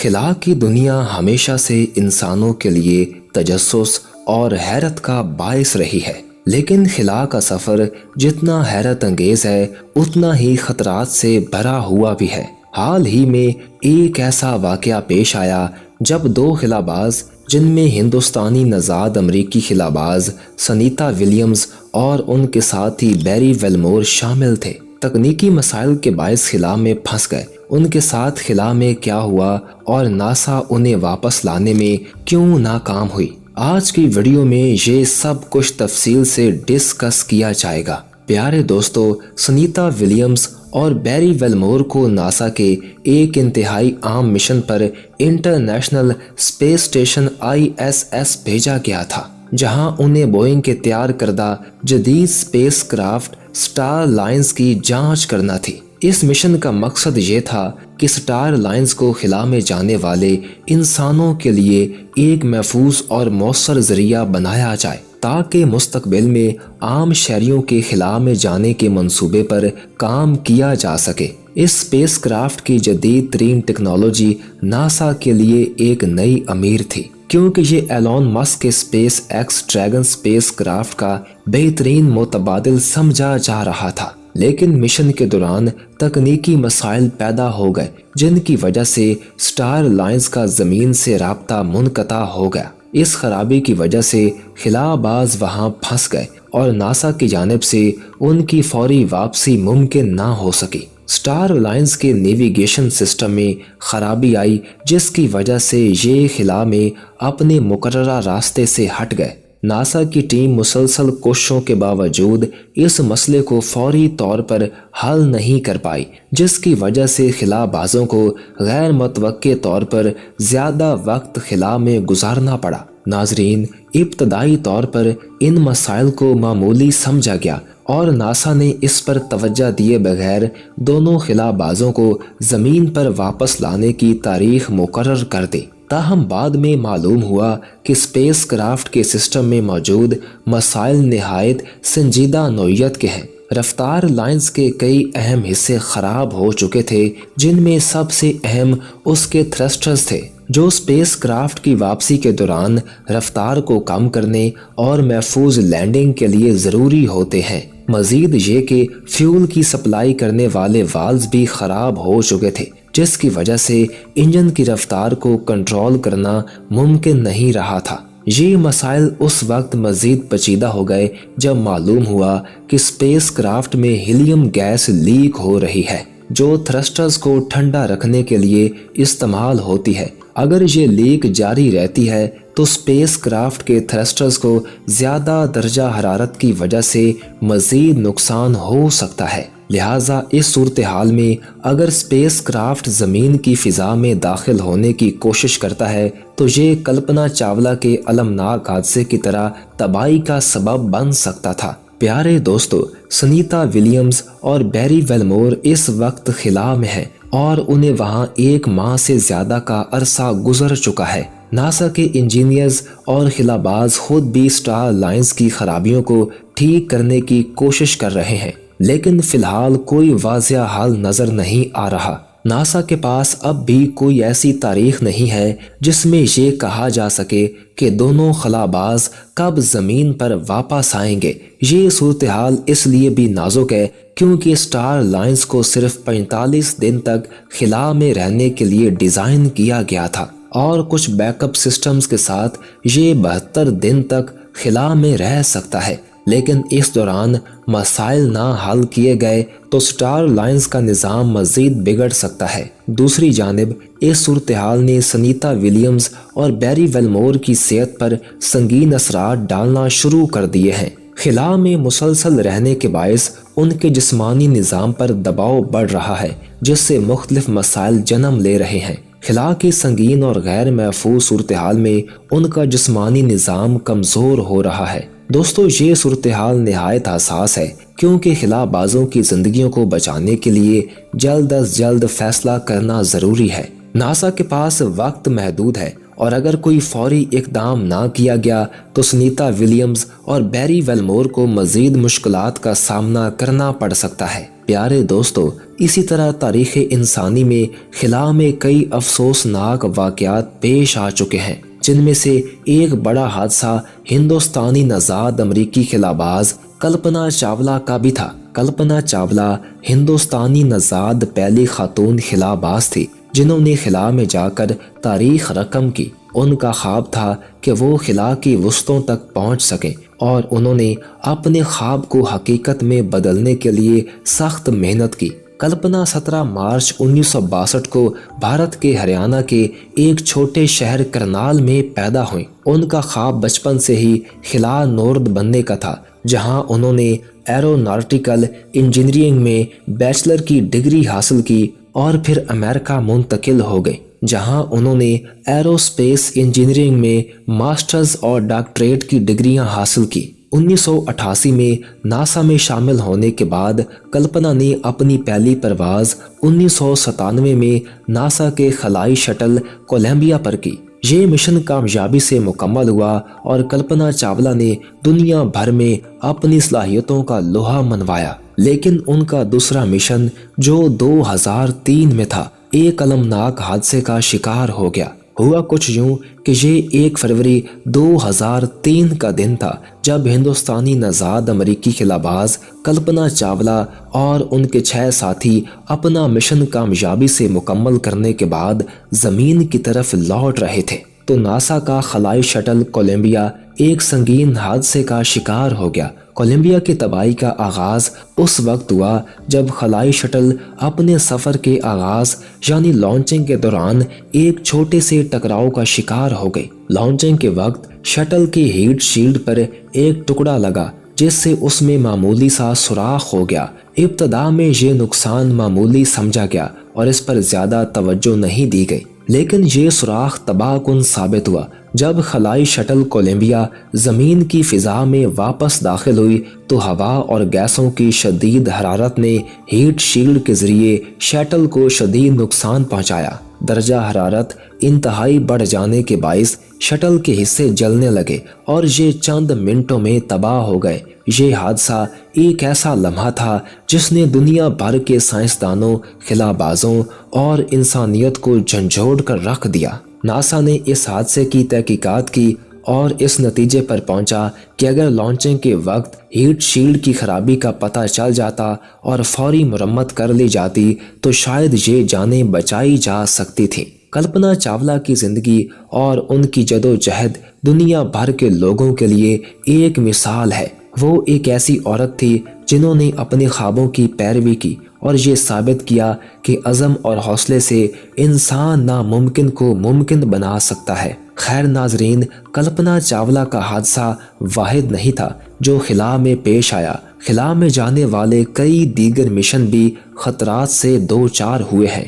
خلا کی دنیا ہمیشہ سے انسانوں کے لیے تجسس اور حیرت کا باعث رہی ہے، لیکن خلا کا سفر جتنا حیرت انگیز ہے اتنا ہی خطرات سے بھرا ہوا بھی ہے۔ حال ہی میں ایک ایسا واقعہ پیش آیا جب دو خلا باز، جن میں ہندوستانی نژاد امریکی خلا باز سنیتا ولیمز اور ان کے ساتھی بیری ویلمور شامل تھے، تکنیکی مسائل کے باعث خلا میں پھنس گئے۔ ان کے ساتھ خلا میں کیا ہوا اور ناسا انہیں واپس لانے میں کیوں ناکام ہوئی، آج کی ویڈیو میں یہ سب کچھ تفصیل سے ڈسکس کیا جائے گا۔ پیارے دوستو، سنیتا ولیمز اور بیری ویلمور کو ناسا کے ایک انتہائی عام مشن پر انٹرنیشنل اسپیس اسٹیشن ISS بھیجا گیا تھا، جہاں انہیں بوئنگ کے تیار کردہ جدید اسپیس کرافٹ سٹار لائنز کی جانچ کرنا تھی۔ اس مشن کا مقصد یہ تھا کہ سٹار لائنز کو خلا میں جانے والے انسانوں کے لیے ایک محفوظ اور مؤثر ذریعہ بنایا جائے، تاکہ مستقبل میں عام شہریوں کے خلا میں جانے کے منصوبے پر کام کیا جا سکے۔ اس اسپیس کرافٹ کی جدید ترین ٹیکنالوجی ناسا کے لیے ایک نئی امیر تھی، کیونکہ یہ ایلون مسک کے space x dragon space craft کا بہترین متبادل سمجھا جا رہا تھا۔ لیکن مشن کے دوران تکنیکی مسائل پیدا ہو گئے، جن کی وجہ سے سٹار لائنز کا زمین سے رابطہ منقطع ہو گیا۔ اس خرابی کی وجہ سے خلا باز وہاں پھنس گئے اور ناسا کی جانب سے ان کی فوری واپسی ممکن نہ ہو سکی۔ سٹار لائنز کے نیویگیشن سسٹم میں خرابی آئی، جس کی وجہ سے یہ خلا میں اپنے مقررہ راستے سے ہٹ گئے۔ ناسا کی ٹیم مسلسل کوششوں کے باوجود اس مسئلے کو فوری طور پر حل نہیں کر پائی، جس کی وجہ سے خلا بازوں کو غیر متوقع طور پر زیادہ وقت خلا میں گزارنا پڑا۔ ناظرین، ابتدائی طور پر ان مسائل کو معمولی سمجھا گیا اور ناسا نے اس پر توجہ دیے بغیر دونوں خلا بازوں کو زمین پر واپس لانے کی تاریخ مقرر کر دی۔ تاہم بعد میں معلوم ہوا کہ اسپیس کرافٹ کے سسٹم میں موجود مسائل نہایت سنجیدہ نوعیت کے ہیں۔ رفتار لائنز کے کئی اہم حصے خراب ہو چکے تھے، جن میں سب سے اہم اس کے تھرسٹرز تھے، جو اسپیس کرافٹ کی واپسی کے دوران رفتار کو کم کرنے اور محفوظ لینڈنگ کے لیے ضروری ہوتے ہیں۔ مزید یہ کہ فیول کی سپلائی کرنے والے والز بھی خراب ہو چکے تھے، جس کی وجہ سے انجن کی رفتار کو کنٹرول کرنا ممکن نہیں رہا تھا۔ یہ مسائل اس وقت مزید پیچیدہ ہو گئے جب معلوم ہوا کہ اسپیس کرافٹ میں ہیلیم گیس لیک ہو رہی ہے، جو تھرسٹرز کو ٹھنڈا رکھنے کے لیے استعمال ہوتی ہے۔ اگر یہ لیک جاری رہتی ہے تو اسپیس کرافٹ کے تھرسٹرز کو زیادہ درجہ حرارت کی وجہ سے مزید نقصان ہو سکتا ہے۔ لہٰذا اس صورتحال میں اگر اسپیس کرافٹ زمین کی فضا میں داخل ہونے کی کوشش کرتا ہے تو یہ کلپنا چاولہ کے المناک حادثے کی طرح تباہی کا سبب بن سکتا تھا۔ پیارے دوستو، سنیتا ولیمز اور بیری ویلمور اس وقت خلا میں ہیں اور انہیں وہاں 1 ماہ سے زیادہ کا عرصہ گزر چکا ہے۔ ناسا کے انجینئرز اور خلا باز خود بھی سٹار لائنز کی خرابیوں کو ٹھیک کرنے کی کوشش کر رہے ہیں، لیکن فی الحال کوئی واضح حل نظر نہیں آ رہا۔ ناسا کے پاس اب بھی کوئی ایسی تاریخ نہیں ہے جس میں یہ کہا جا سکے کہ دونوں خلا باز کب زمین پر واپس آئیں گے۔ یہ صورتحال اس لیے بھی نازک ہے کیونکہ سٹار لائنز کو صرف 45 دن تک خلا میں رہنے کے لیے ڈیزائن کیا گیا تھا، اور کچھ بیک اپ سسٹمز کے ساتھ یہ 72 دن تک خلا میں رہ سکتا ہے۔ لیکن اس دوران مسائل نہ حل کیے گئے تو سٹار لائنز کا نظام مزید بگڑ سکتا ہے۔ دوسری جانب اس صورتحال نے سنیتا ولیمز اور بیری ویلمور کی صحت پر سنگین اثرات ڈالنا شروع کر دیے ہیں۔ خلا میں مسلسل رہنے کے باعث ان کے جسمانی نظام پر دباؤ بڑھ رہا ہے، جس سے مختلف مسائل جنم لے رہے ہیں۔ خلا کی سنگین اور غیر محفوظ صورتحال میں ان کا جسمانی نظام کمزور ہو رہا ہے۔ دوستو، یہ صورتحال نہایت حساس ہے کیونکہ خلا بازوں کی زندگیوں کو بچانے کے لیے جلد از جلد فیصلہ کرنا ضروری ہے۔ ناسا کے پاس وقت محدود ہے اور اگر کوئی فوری اقدام نہ کیا گیا تو سنیتا ولیمز اور بیری ویلمور کو مزید مشکلات کا سامنا کرنا پڑ سکتا ہے۔ پیارے دوستو، اسی طرح تاریخ انسانی میں خلا میں کئی افسوسناک واقعات پیش آ چکے ہیں، جن میں سے ایک بڑا حادثہ ہندوستانی نژاد امریکی خلا باز کلپنا چاولہ کا بھی تھا۔ کلپنا چاولہ ہندوستانی نژاد پہلی خاتون خلا باز تھی جنہوں نے خلا میں جا کر تاریخ رقم کی۔ ان کا خواب تھا کہ وہ خلا کی وسطوں تک پہنچ سکیں، اور انہوں نے اپنے خواب کو حقیقت میں بدلنے کے لیے سخت محنت کی۔ کلپنا 17 مارچ 1962 کو بھارت کے ہریانہ کے ایک چھوٹے شہر کرنال میں پیدا ہوئیں۔ ان کا خواب بچپن سے ہی خلا نورد بننے کا تھا، جہاں انہوں نے ایروناٹیکل انجینئرنگ میں بیچلر کی ڈگری حاصل کی اور پھر امریکہ منتقل ہو گئے، جہاں انہوں نے ایروسپیس انجینئرنگ میں ماسٹرز اور ڈاکٹریٹ کی ڈگریاں حاصل کی۔ 1988 میں ناسا میں شامل ہونے کے بعد کلپنا نے اپنی پہلی پرواز 1997 میں ناسا کے خلائی شٹل کولمبیا پر کی۔ یہ مشن کامیابی سے مکمل ہوا اور کلپنا چاولہ نے دنیا بھر میں اپنی صلاحیتوں کا لوہا منوایا، لیکن ان کا دوسرا مشن جو 2003 میں تھا ایک المناک حادثے کا شکار ہو گیا۔ ہوا کچھ یوں کہ یہ 1 فروری 2003 کا دن تھا جب ہندوستانی نژاد امریکی خلا باز کلپنا چاولہ اور ان کے 6 ساتھی اپنا مشن کامیابی سے مکمل کرنے کے بعد زمین کی طرف لوٹ رہے تھے تو ناسا کا خلائی شٹل کولمبیا ایک سنگین حادثے کا شکار ہو گیا۔ کولمبیا کی تباہی کا آغاز اس وقت ہوا جب خلائی شٹل اپنے سفر کے آغاز یعنی لانچنگ کے دوران ایک چھوٹے سے ٹکراؤ کا شکار ہو گئی۔ لانچنگ کے وقت شٹل کے ہیٹ شیلڈ پر ایک ٹکڑا لگا جس سے اس میں معمولی سا سوراخ ہو گیا۔ ابتدا میں یہ نقصان معمولی سمجھا گیا اور اس پر زیادہ توجہ نہیں دی گئی، لیکن یہ سوراخ تباہ کن ثابت ہوا۔ جب خلائی شٹل کولمبیا زمین کی فضا میں واپس داخل ہوئی تو ہوا اور گیسوں کی شدید حرارت نے ہیٹ شیلڈ کے ذریعے شٹل کو شدید نقصان پہنچایا۔ درجہ حرارت انتہائی بڑھ جانے کے باعث شٹل کے حصے جلنے لگے اور یہ چند منٹوں میں تباہ ہو گئے۔ یہ حادثہ ایک ایسا لمحہ تھا جس نے دنیا بھر کے سائنسدانوں، خلا بازوں اور انسانیت کو جھنجھوڑ کر رکھ دیا۔ ناسا نے اس حادثے کی تحقیقات کی اور اس نتیجے پر پہنچا کہ اگر لانچنگ کے وقت ہیٹ شیلڈ کی خرابی کا پتہ چل جاتا اور فوری مرمت کر لی جاتی تو شاید یہ جانیں بچائی جا سکتی تھیں۔ کلپنا چاولہ کی زندگی اور ان کی جدوجہد دنیا بھر کے لوگوں کے لیے ایک مثال ہے۔ وہ ایک ایسی عورت تھی جنہوں نے اپنے خوابوں کی پیروی کی اور یہ ثابت کیا کہ عزم اور حوصلے سے انسان ناممکن کو ممکن بنا سکتا ہے۔ خیر ناظرین، کلپنا چاولہ کا حادثہ واحد نہیں تھا جو خلا میں پیش آیا۔ خلا میں جانے والے کئی دیگر مشن بھی خطرات سے دوچار ہوئے ہیں۔